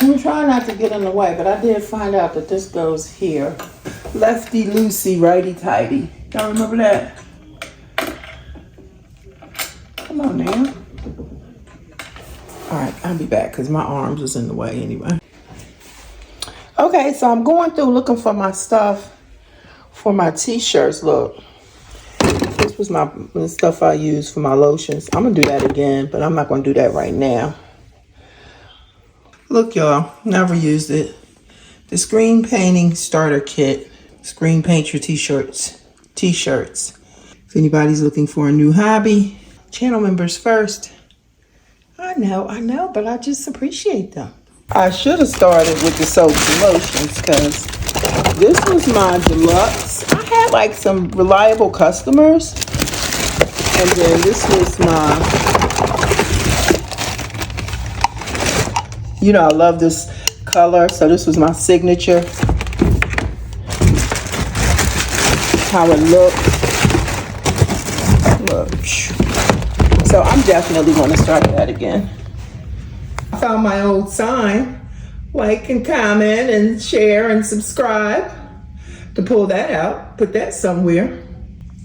I'm trying not to get in the way, but I did find out that this goes here. Lefty loosey, righty tighty. Y'all remember that? Come on now. All right, I'll be back because my arms was in the way anyway. Okay, so I'm going through looking for my stuff for my t-shirts. Look, this was the stuff I use for my lotions. I'm gonna do that again, but I'm not gonna do that right now. Look, y'all, never used it. The screen painting starter kit. Screen paint your t-shirts. If anybody's looking for a new hobby, channel members first. I know, but I just appreciate them. I should have started with the soaps and lotions because this was my deluxe. I had like some reliable customers. And then this was my, I love this color. So this was my signature. How it looked. Look. So I'm definitely going to start that again. I found my old sign. Like and comment and share and subscribe. To pull that out, put that somewhere.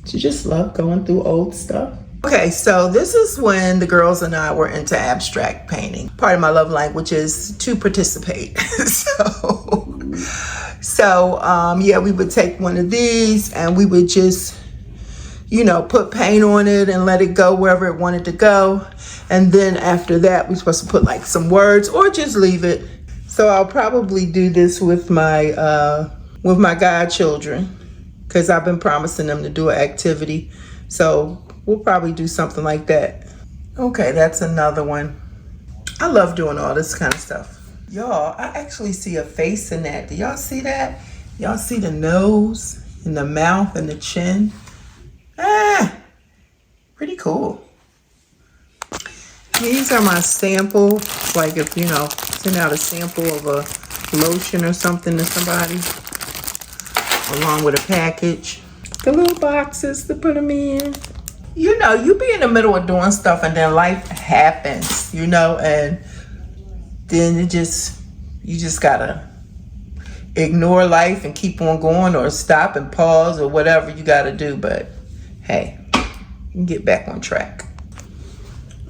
You just love going through old stuff. Okay, so this is when the girls and I were into abstract painting. Part of my love language is to participate. So yeah, we would take one of these and we would just, put paint on it and let it go wherever it wanted to go. And then after that, we're supposed to put like some words or just leave it. So I'll probably do this with my godchildren because I've been promising them to do an activity. So we'll probably do something like that. Okay, that's another one. I love doing all this kind of stuff. Y'all, I actually see a face in that. Do y'all see that? Y'all see the nose and the mouth and the chin? Pretty cool. These are my sample. Like if, send out a sample of a lotion or something to somebody. Along with a package. The little boxes to put them in. You be in the middle of doing stuff and then life happens, and then you just gotta ignore life and keep on going or stop and pause or whatever you gotta do. But hey, you can get back on track.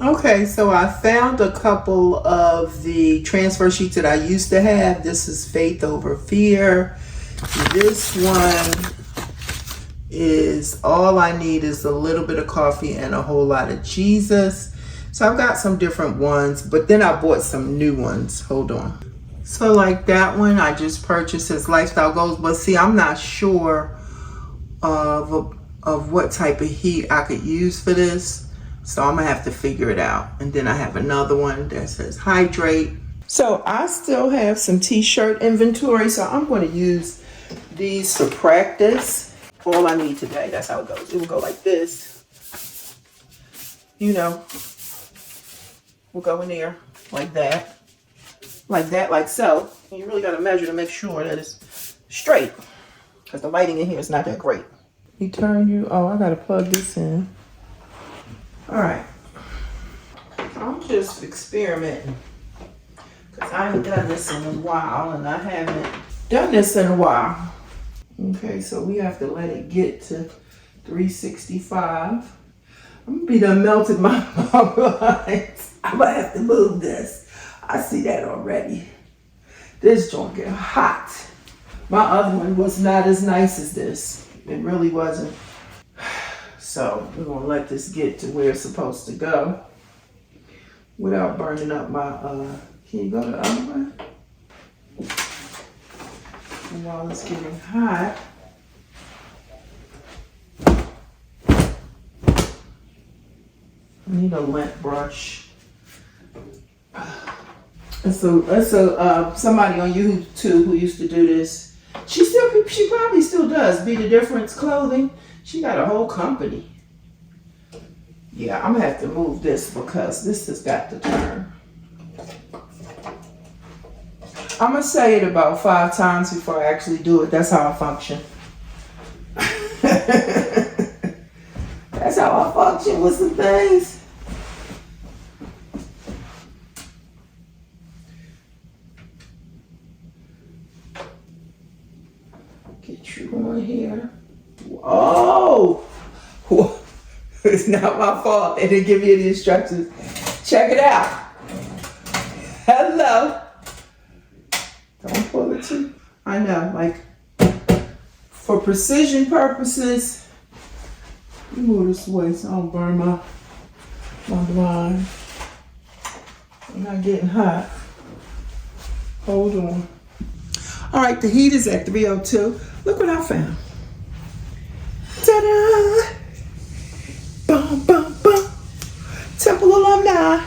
Okay, so I found a couple of the transfer sheets that I used to have. This is Faith Over Fear. This one is all I need is a little bit of coffee and a whole lot of Jesus. So I've got some different ones, but then I bought some new ones. Hold on. So like that one I just purchased as lifestyle goals, but see, I'm not sure of what type of heat I could use for this. So I'm gonna have to figure it out. And then I have another one that says hydrate. So I still have some t-shirt inventory, so I'm going to use these to practice. All I need today, that's how it goes. It will go like this. We'll go in there like that. Like so. And you really got to measure to make sure that it's straight. Because the lighting in here is not that great. I got to plug this in. All right. I'm just experimenting. Because I haven't done this in a while, and I haven't done this in a while. Okay, so we have to let it get to 365. I'm going to be done melted my lines. I'm going to have to move this. I see that already. This joint get hot. My other one was not as nice as this. It really wasn't. So we're going to let this get to where it's supposed to go without burning up my... Can you go the other way? And while it's getting hot, I need a lint brush. And so somebody on YouTube who used to do this, she probably still does. Be the Difference Clothing. She got a whole company. Yeah, I'm gonna have to move this because this has got to turn. I'm gonna say it about 5 times before I actually do it. That's how I function. That's how I function with some things. It's not my fault. They didn't give you the instructions. Check it out. Hello. Don't pull it too. I know, like, for precision purposes, let me move this away so I don't burn my blind. I'm not getting hot. Hold on. All right, the heat is at 302. Look what I found. Ta-da! Bum, bum, bum. Temple alumni.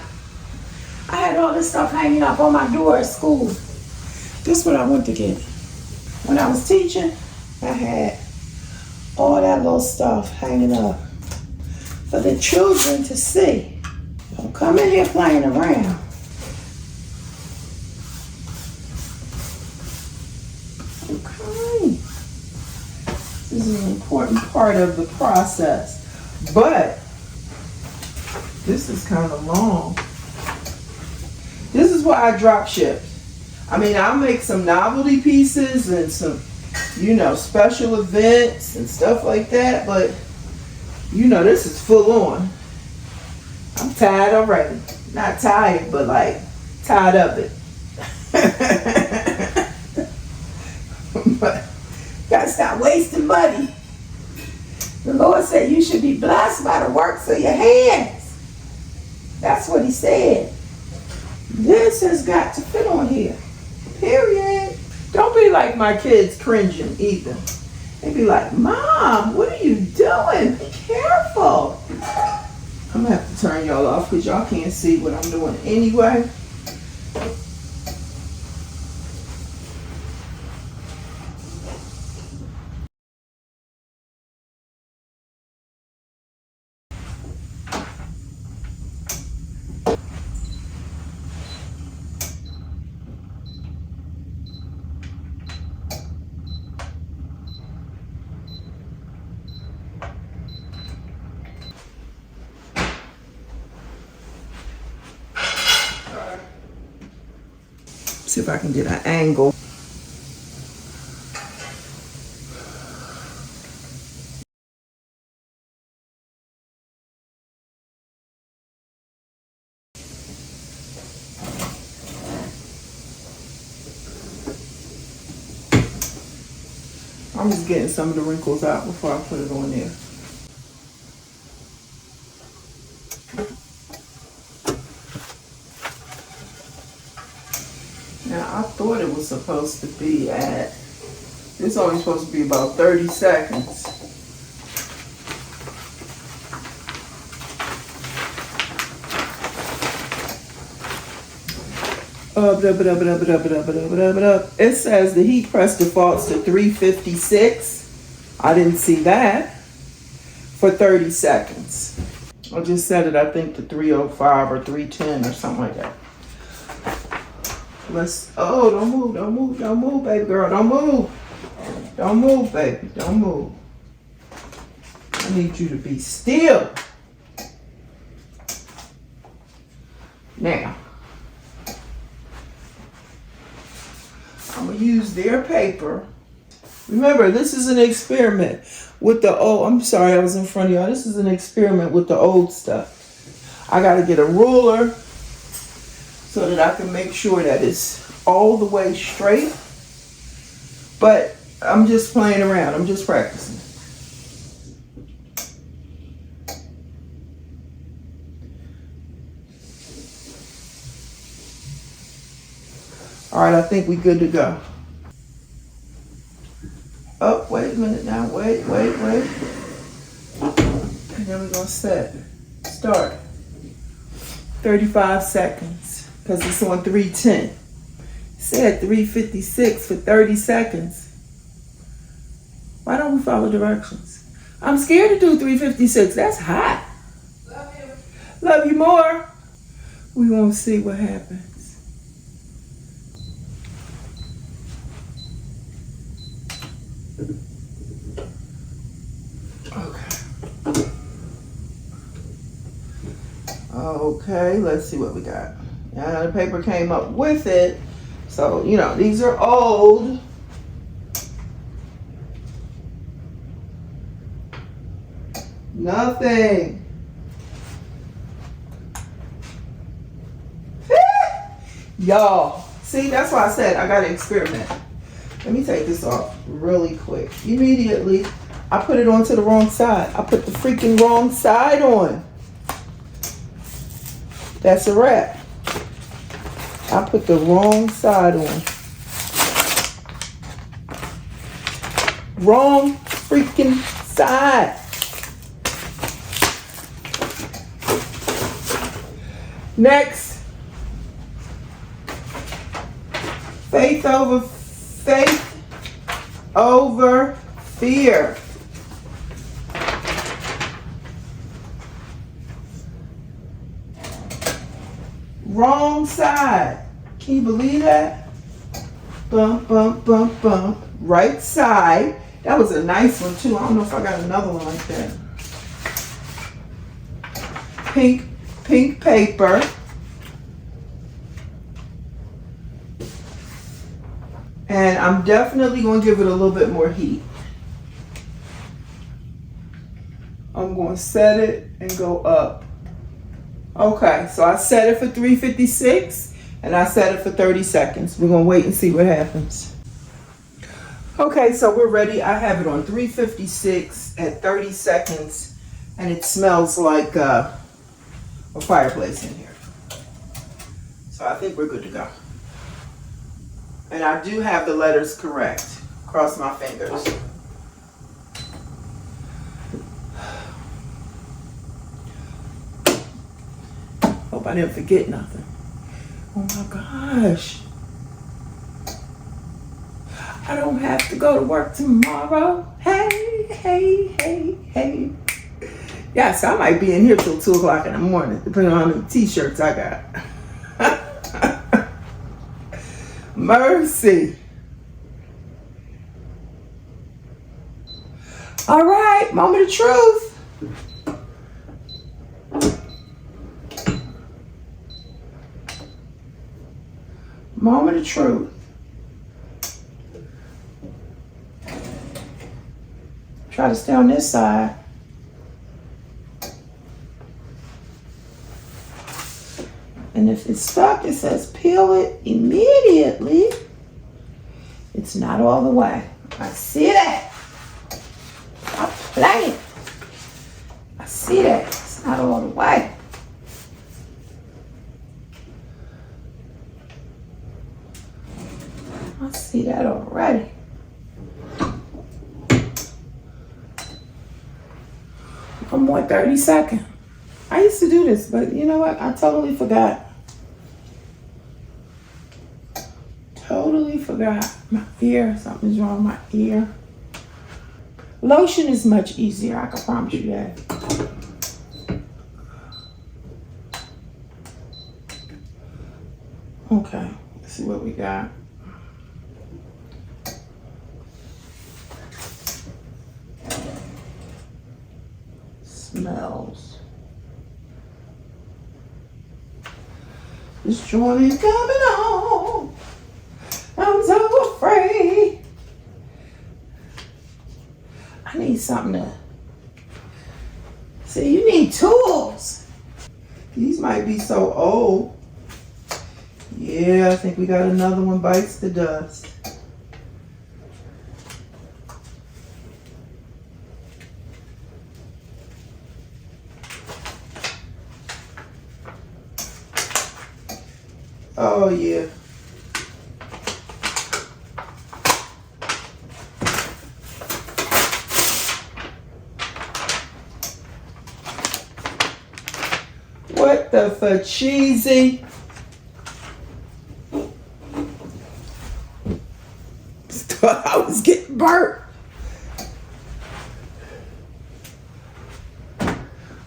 I had all this stuff hanging up on my door at school. This is what I went to get. When I was teaching, I had all that little stuff hanging up for the children to see. Don't come in here playing around. Okay. This is an important part of the process. But this is kind of long. This is why I drop ship. I mean, I'll make some novelty pieces and some, you know, special events and stuff like that, but you know, this is full on. I'm tired already. Not tired, but like tired of it. But gotta stop wasting money. The Lord said you should be blessed by the works of your hands. That's what he said. This has got to fit on here. Period. Don't be like my kids cringing either. They be like, Mom, what are you doing? Be careful. I'm gonna have to turn y'all off because y'all can't see what I'm doing anyway. See if I can get an angle. I'm just getting some of the wrinkles out before I put it on there. Now, I thought it was supposed to be at, it's only supposed to be about 30 seconds. It says the heat press defaults to 356. I didn't see that. For 30 seconds. I just set it, I think, to 305 or 310 or something like that. Oh, don't move, baby girl, don't move. Don't move, baby, don't move. I need you to be still. Now, I'm gonna use their paper. Remember, this is an experiment with the old, I'm sorry I was in front of y'all. This is an experiment with the old stuff. I gotta get a ruler so that I can make sure that it's all the way straight. But I'm just playing around. I'm just practicing. All right, I think we're good to go. Oh, wait a minute now. Wait. And then we're gonna set. Start. 35 seconds. Because it's on 310. It said 356 for 30 seconds. Why don't we follow directions? I'm scared to do 356. That's hot. Love you. Love you more. We won't see what happens. Okay, let's see what we got. Now the paper came up with it. So, you know, these are old. Nothing. Y'all, see, that's why I said I gotta experiment. Let me take this off really quick. Immediately, I put it onto the wrong side. I put the freaking wrong side on. That's a wrap. I put the wrong side on. Wrong freaking side. Next. Faith over fear. Wrong side. Can you believe that? Bump, bump, bump, bump. Right side. That was a nice one too. I don't know if I got another one like that. Pink paper. And I'm definitely going to give it a little bit more heat. I'm going to set it and go up. Okay, so I set it for 356 and I set it for 30 seconds. We're going to wait and see what happens. Okay, so we're ready. I have it on 356 at 30 seconds and it smells like a fireplace in here. So I think we're good to go. And I do have the letters correct. Cross my fingers. Hope I didn't forget nothing. Oh my gosh. I don't have to go to work tomorrow. Hey. Yes, I might be in here till 2 o'clock in the morning, depending on how many t-shirts I got. Mercy. All right, moment of truth. Moment of truth. Try to stay on this side. And if it's stuck, it says peel it immediately. It's not all the way. I see that. Stop playing. I see that. It's not all the way. I see that already. One more 30 seconds. I used to do this, but you know what? I totally forgot. Totally forgot. My ear, something's wrong with my ear. Lotion is much easier, I can promise you that. Okay, let's see what we got. Smells. This joint ain't coming on. I'm so afraid. I need something to... See, you need tools. These might be so old. Yeah, I think we got another one bites the dust. Oh, yeah. What the for cheesy? Thought I was getting burnt.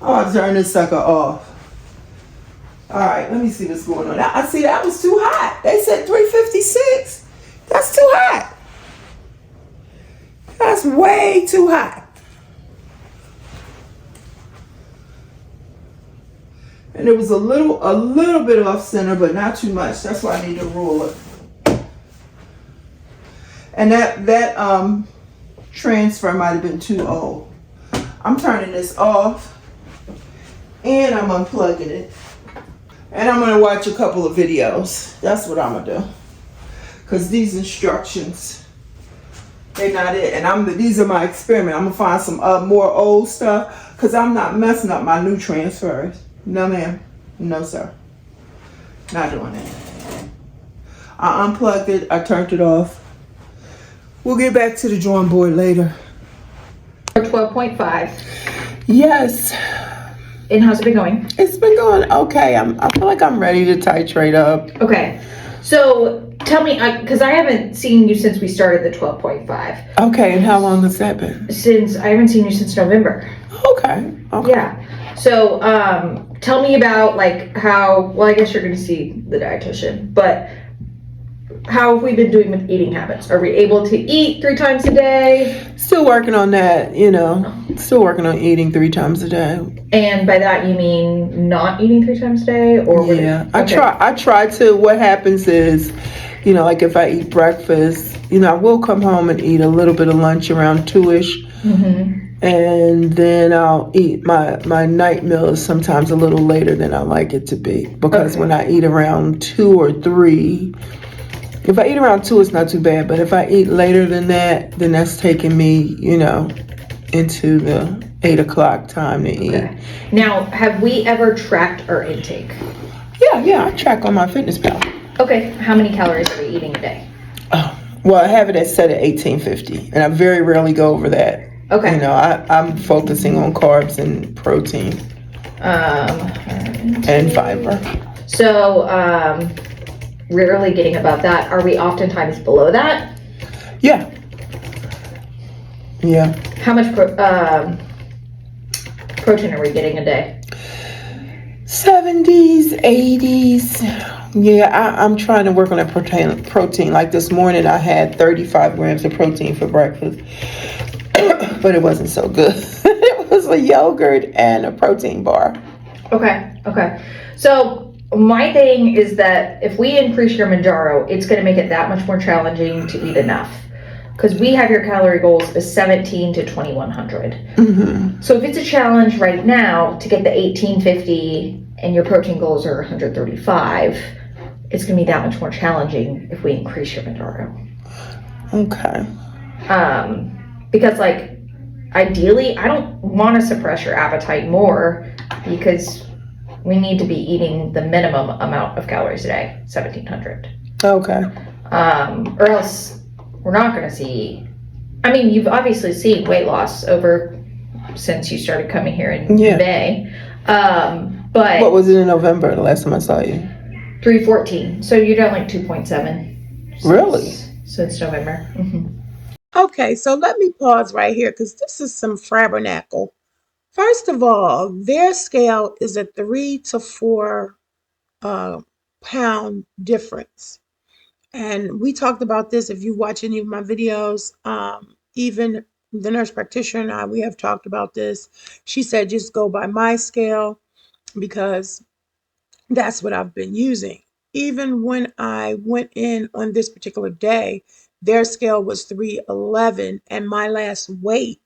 I'll turn this sucker off. All right, let me see what's going on. I see that was too hot. They said 356. That's too hot. That's way too hot. And it was a little bit off center, but not too much. That's why I need a ruler. And that transfer might have been too old. I'm turning this off and I'm unplugging it. And I'm gonna watch a couple of videos. That's what I'm gonna do. Cause these instructions, they're not it. And these are my experiment. I'm gonna find some more old stuff. Cause I'm not messing up my nutrients first. No ma'am, no sir. Not doing it. I unplugged it, I turned it off. We'll get back to the drawing board later. 12.5. Yes. And how's it been going? It's been going okay. I feel like I'm ready to titrate up. Okay. So tell me, because I haven't seen you since we started the 12.5. Okay, and how long has that been? I haven't seen you since November. Okay. Yeah. So tell me about like how, well, I guess you're going to see the dietitian, but how have we been doing with eating habits? Are we able to eat 3 times a day? Still working on that, still working on eating 3 times a day. And by that you mean not eating 3 times a day? Or yeah, okay. I try to. What happens is, like if I eat breakfast, I will come home and eat a little bit of lunch around 2ish. Mm-hmm. And then I'll eat my night meals sometimes a little later than I like it to be. Because when I eat around 2 or 3, if I eat around 2, it's not too bad. But if I eat later than that, then that's taking me, into the 8 o'clock time to eat. Okay. Now, have we ever tracked our intake? Yeah, I track on my fitness pal. Okay, how many calories are we eating a day? Oh, well, I have it set at 1850, and I very rarely go over that. Okay. I'm focusing on carbs and protein. And fiber. So, rarely getting above that. Are we oftentimes below that? Yeah. How much protein are we getting a day? 70s, 80s. Yeah, I'm trying to work on that protein. Like this morning, I had 35 grams of protein for breakfast, but it wasn't so good. It was a yogurt and a protein bar. Okay. So my thing is that if we increase your Mounjaro, it's going to make it that much more challenging to eat enough. Because we have your calorie goals as 17 to 2100. Mm-hmm. So if it's a challenge right now to get the 1850 and your protein goals are 135, it's going to be that much more challenging if we increase your Mounjaro. Okay. Because like ideally, I don't want to suppress your appetite more because we need to be eating the minimum amount of calories a day, 1700. Okay. Or else we're not going to see. I mean, you've obviously seen weight loss since you started coming here in May. But what was it in November? The last time I saw you. 314. So you're down like 2.7. Really? Since November. Mm-hmm. Okay, so let me pause right here because this is some flabbernacle. First of all, their scale is a 3 to 4 pound difference. And we talked about this. If you watch any of my videos, even the nurse practitioner and I, we have talked about this. She said, just go by my scale because that's what I've been using. Even when I went in on this particular day, their scale was 311 and my last weight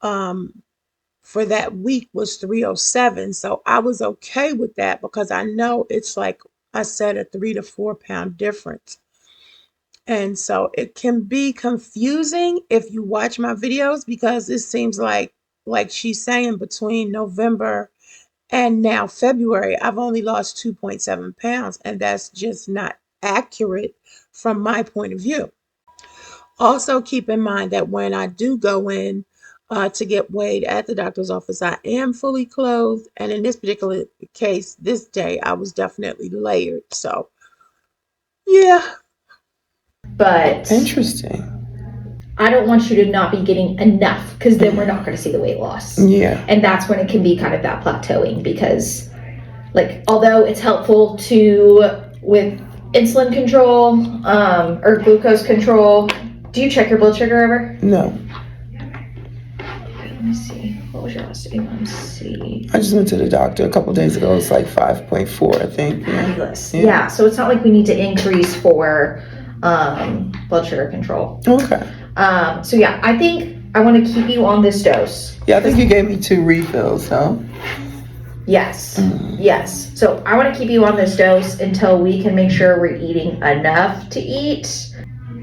for that week was 307. So I was okay with that because I know it's like I said, a 3 to 4 pound difference. And so it can be confusing if you watch my videos because it seems like she's saying between November and now February, I've only lost 2.7 pounds. And that's just not accurate from my point of view. Also keep in mind that when I do go in to get weighed at the doctor's office, I am fully clothed. And in this particular case, this day, I was definitely layered. So, yeah. But interesting. I don't want you to not be getting enough because then we're not going to see the weight loss. Yeah. And that's when it can be kind of that plateauing because like, although it's helpful with insulin control or glucose control, do you check your blood sugar ever? No. Let me see. What was your last A1C? I just went to the doctor a couple days ago. It's like 5.4, I think. Fabulous. Yeah. So it's not like we need to increase for blood sugar control. Okay. So yeah, I think I want to keep you on this dose. Yeah, I think you gave me 2 refills, huh? Yes. Yes. So I want to keep you on this dose until we can make sure we're eating enough to eat,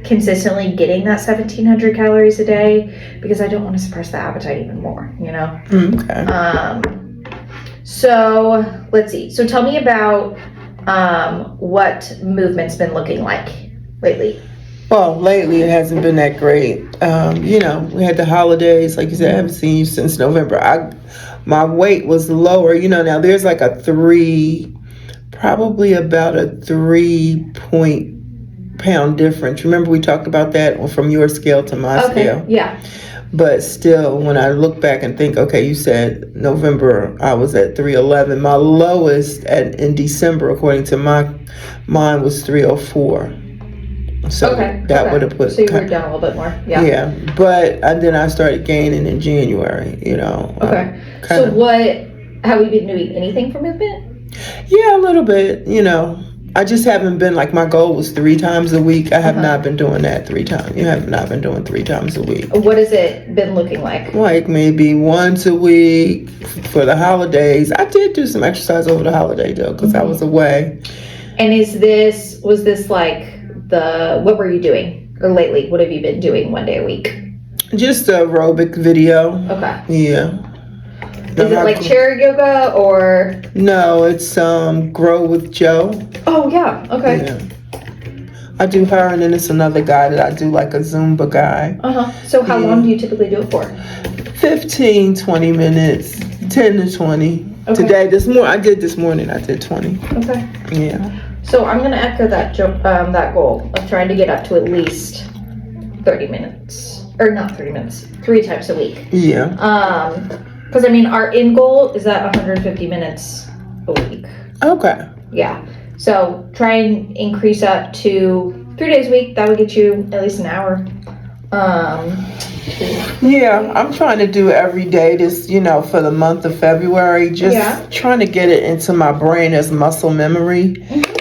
consistently getting that 1,700 calories a day, because I don't want to suppress the appetite even more, you know? Okay. So let's see. So tell me about what movement's been looking like lately. Well, lately it hasn't been that great. You know, we had the holidays. Like you said, I haven't seen you since November. My weight was lower. You know, now there's like probably about a 3-pound difference. Remember we talked about that from your scale to my scale? Yeah. But still, when I look back and think, okay, you said November I was at 311. My lowest in December, according to mine, was 304. So that would have put. So you were down a little bit more. Yeah. Yeah, but then I started gaining in January. You know. Okay. So have we been doing anything for movement? Yeah, a little bit. You know, I just haven't been like my goal was 3 times a week. I have not been doing that 3 times. You have not been doing 3 times a week. What has it been looking like? Like maybe once a week for the holidays. I did do some exercise over the holiday though, because I was away. And was this like what were you doing? Or lately, what have you been doing one day a week? Just aerobic video. Okay. Yeah. Is it like chair yoga or? No, it's Grow with Joe. Oh yeah. Okay. Yeah. I do her, and then it's another guy that I do, like a Zumba guy. So how long do you typically do it for? 15, 20 minutes, 10 to 20. Okay. I did this morning. I did 20. Okay. Yeah. So I'm gonna echo that goal of trying to get up to at least 30 minutes, or not 30 minutes, 3 times a week. Yeah. Because I mean, our end goal is at 150 minutes a week. Okay. Yeah. So try and increase up to 3 days a week. That would get you at least an hour. Yeah, I'm trying to do every day this, for the month of February, just trying to get it into my brain as muscle memory.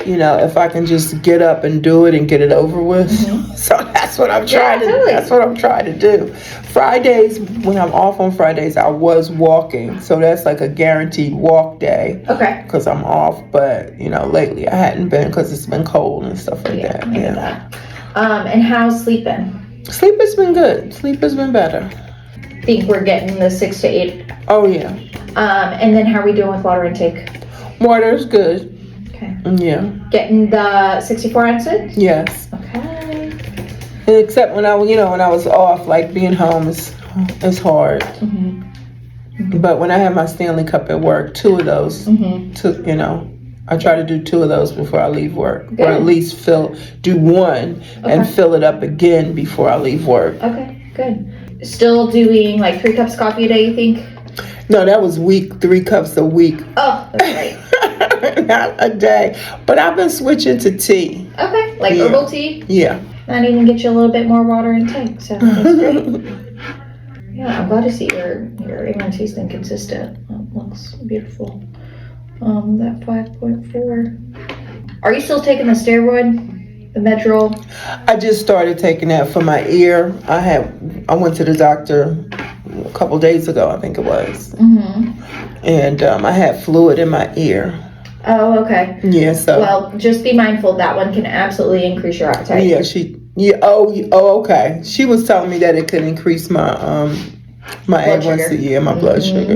If I can just get up and do it and get it over with. So that's what I'm trying that's what I'm trying to do. Fridays, when I'm off on Fridays, I was walking. So that's like a guaranteed walk day. Okay. Because I'm off, but lately I hadn't been because it's been cold and stuff like that. That. And how's sleep been? Sleep has been good. Sleep has been better. Think we're getting the 6 to 8. Oh yeah. And then how are we doing with water intake? Water is good. Okay. Yeah. Getting the 64 ounces? Yes. Okay. Except when I was off, like being home is hard. But when I have my Stanley Cup at work, 2 of those, I try to do 2 of those before I leave work. Good. Or at least do 1 and fill it up again before I leave work. Okay, good. Still doing like 3 cups of coffee a day, you think? No, that was 3 cups a week. Oh, that's right. Not a day. But I've been switching to tea. Okay, like herbal tea? Yeah. That even get you a little bit more water intake, so that's great. Yeah, I'm glad to see your A1C's been consistent. That looks beautiful. That 5.4. Are you still taking the steroid, the Medrol? I just started taking that for my ear. I went to the doctor a couple days ago, I think it was. And I had fluid in my ear. Oh, okay. Yeah, so. Well, just be mindful that one can absolutely increase your appetite. Okay. She was telling me that it could increase my A1C, my blood sugar,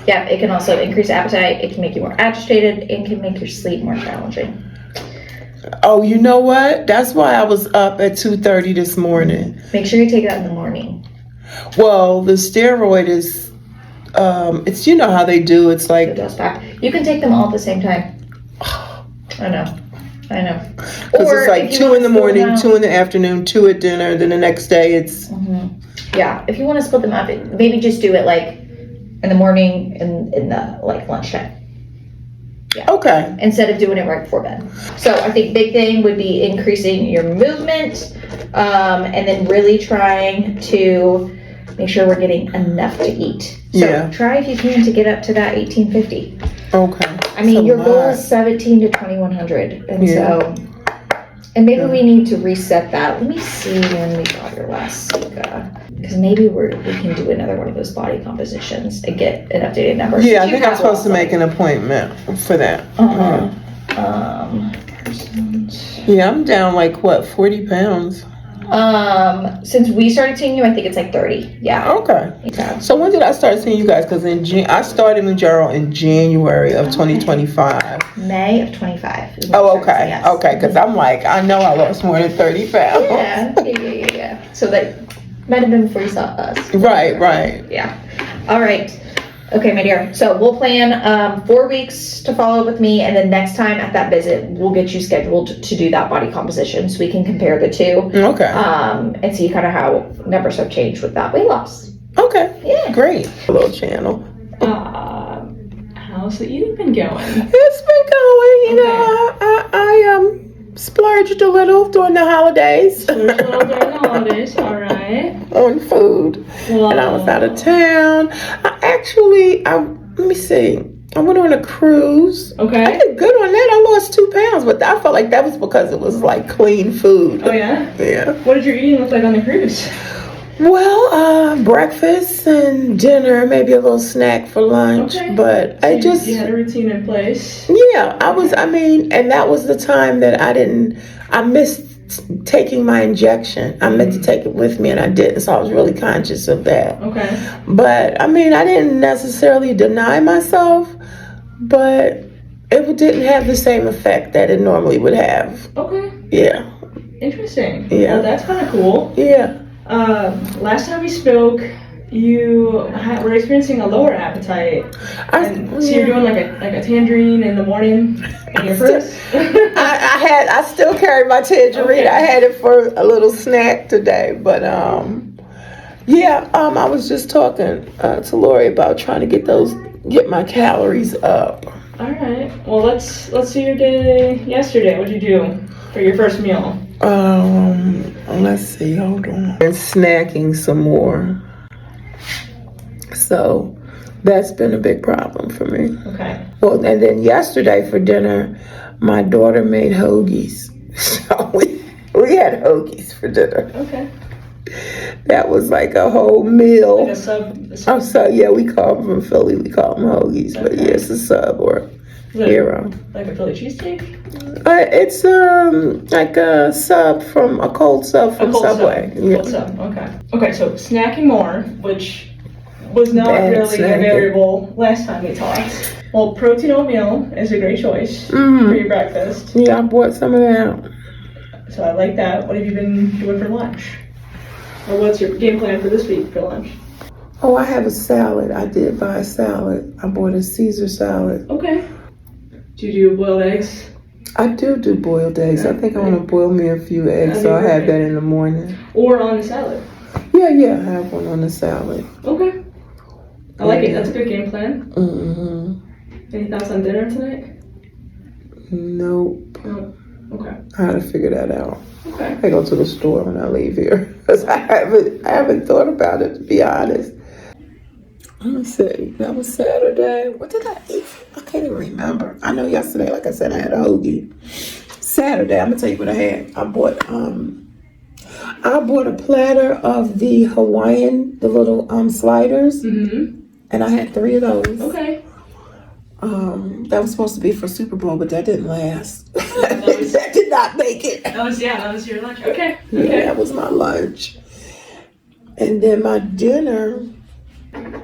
Yeah, it can also increase appetite. It can make you more agitated. It can make your sleep more challenging. Oh, you know what? That's why I was up at 2:30 this morning. Make sure you take that in the morning. Well, the steroid is, it's, how they do. It's like. You can take them all at the same time. I know. Because it's like 2 in the morning, 2 in the afternoon, 2 at dinner, then the next day it's. Yeah, if you want to split them up, maybe just do it like in the morning and in the like lunchtime. Yeah. Okay. Instead of doing it right before bed. So I think big thing would be increasing your movement, and then really trying to make sure we're getting enough to eat. So try if you can to get up to that 1850. Okay. I mean, your goal is 17 to 2100, and so. And maybe we need to reset that. Let me see when we got your last Sika. because maybe we can do another one of those body compositions and get an updated number. Yeah, I think I'm supposed to make an appointment for that. Persons. Yeah, I'm down like what, 40 pounds? Since we started seeing you, I think it's like 30. Yeah. Okay. Yeah. So when did I start seeing you guys? Because I started Mounjaro in January of 2025. May of 25. Oh, okay. Yes. Okay, because I'm like, I know I lost more than 30 pounds. Yeah. So that might have been before you saw us. Right. Yeah. All right. Okay, my dear. So we'll plan 4 weeks to follow up with me, and then next time at that visit, we'll get you scheduled to do that body composition so we can compare the two. Okay. And see kind of how numbers have changed with that weight loss. Okay. Yeah. Great. Little channel. How's the eating been going? It's been going. You know, I splurged a little during the holidays. During the holidays, all right. On food. Well, And I was out of town. Let me see. I went on a cruise. Okay. I did good on that. I lost 2 pounds, but I felt like that was because it was like clean food. Oh yeah? Yeah. What did your eating look like on the cruise? Well, breakfast and dinner, maybe a little snack for lunch. Okay. But So you had a routine in place. Yeah, and that was the time that I missed taking my injection. I meant to take it with me and I didn't, so I was really conscious of that. Okay. But I didn't necessarily deny myself, but it didn't have the same effect that it normally would have. Okay. Yeah. Interesting. Yeah. Well, that's kind of cool. Yeah. Last time we spoke, you were experiencing a lower appetite. So you're doing like a tangerine in the morning in your purse? I still carry my tangerine. Okay. I had it for a little snack today, but I was just talking to Lori about trying to get my calories up. All right. Well, let's see your day yesterday. What did you do for your first meal? Let's see. Hold on. And snacking some more. So that's been a big problem for me. Okay. Well, and then yesterday for dinner, my daughter made hoagies. So we had hoagies for dinner. Okay. That was like a whole meal. Like a sub. Oh, so yeah, we call them from Philly. We call them hoagies, but yeah, it's a sub or hero. Like a Philly cheesesteak? It's like a sub from a cold sub from Subway. Cold sub. Okay. Okay. So snacking more, which was not Bad really snacking. a variable last time we talked. Well, protein oatmeal is a great choice for your breakfast. Yeah, I bought some of that. So I like that. What have you been doing for lunch? Or what's your game plan for this week for lunch? Oh, I have a salad. I did buy a salad. I bought a Caesar salad. Okay. Do you do boiled eggs? I do boiled eggs. I think I want to boil me a few eggs, so I have that in the morning. Or on the salad? Yeah, I have one on the salad. Okay. I like it. That's a good game plan. Mm-hmm. Any thoughts on dinner tonight? Nope. No. Okay. I had to figure that out. Okay. I go to the store when I leave here because I haven't thought about it, to be honest. Let me see. That was Saturday. What did I eat? I can't even remember. I know yesterday, like I said, I had a hoagie. Saturday, I'm gonna tell you what I had. I bought a platter of the Hawaiian, the little sliders, and I had 3 of those. Okay. That was supposed to be for Super Bowl, but that didn't last. That did not make it. That was your lunch. Okay. Yeah, that was my lunch. And then my dinner.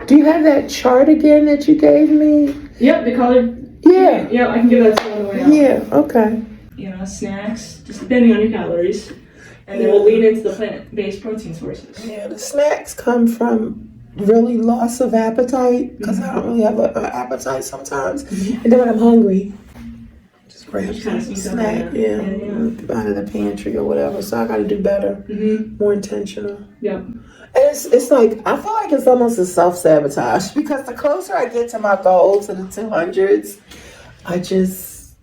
Do you have that chart again that you gave me? Yep, the color. Yeah. Yeah, I can give that to you on the way out. Yeah, okay. Snacks, just depending on your calories. And then we'll lean into the plant-based protein sources. Yeah, the snacks come from really loss of appetite because I don't really have an appetite sometimes. And then when I'm hungry, just grab some snack, out of the pantry or whatever. So I got to do better, more intentional. Yep. And it's like, I feel like it's almost a self-sabotage because the closer I get to my goal, to the 200s, I just,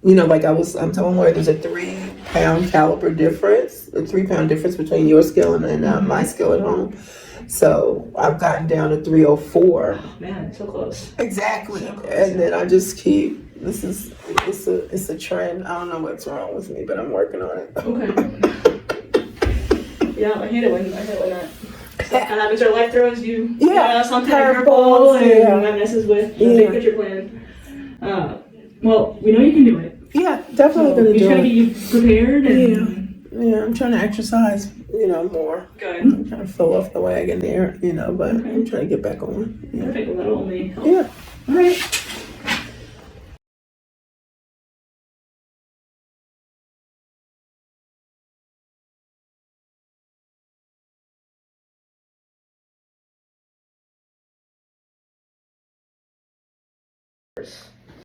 I'm telling Lori, there's a 3-pound caliber difference, a 3-pound difference between your skill and my skill at home. So I've gotten down to 304. Oh, man, so close. Exactly. So close, and then I just keep, it's a trend. I don't know what's wrong with me, but I'm working on it. Okay. Yeah, I hate it when that Stuff kind of happens, or life throws you, some kind of curveballs, curveball, and that messes with the big picture plan. Well, we know you can do it. Yeah, definitely So gonna you do just gotta it. get you prepared and Yeah, I'm trying to exercise, more. good. I'm trying to fill off the wagon there, but I'm trying to get back on. Yeah. Perfect. Well, that'll only help. Yeah. All right.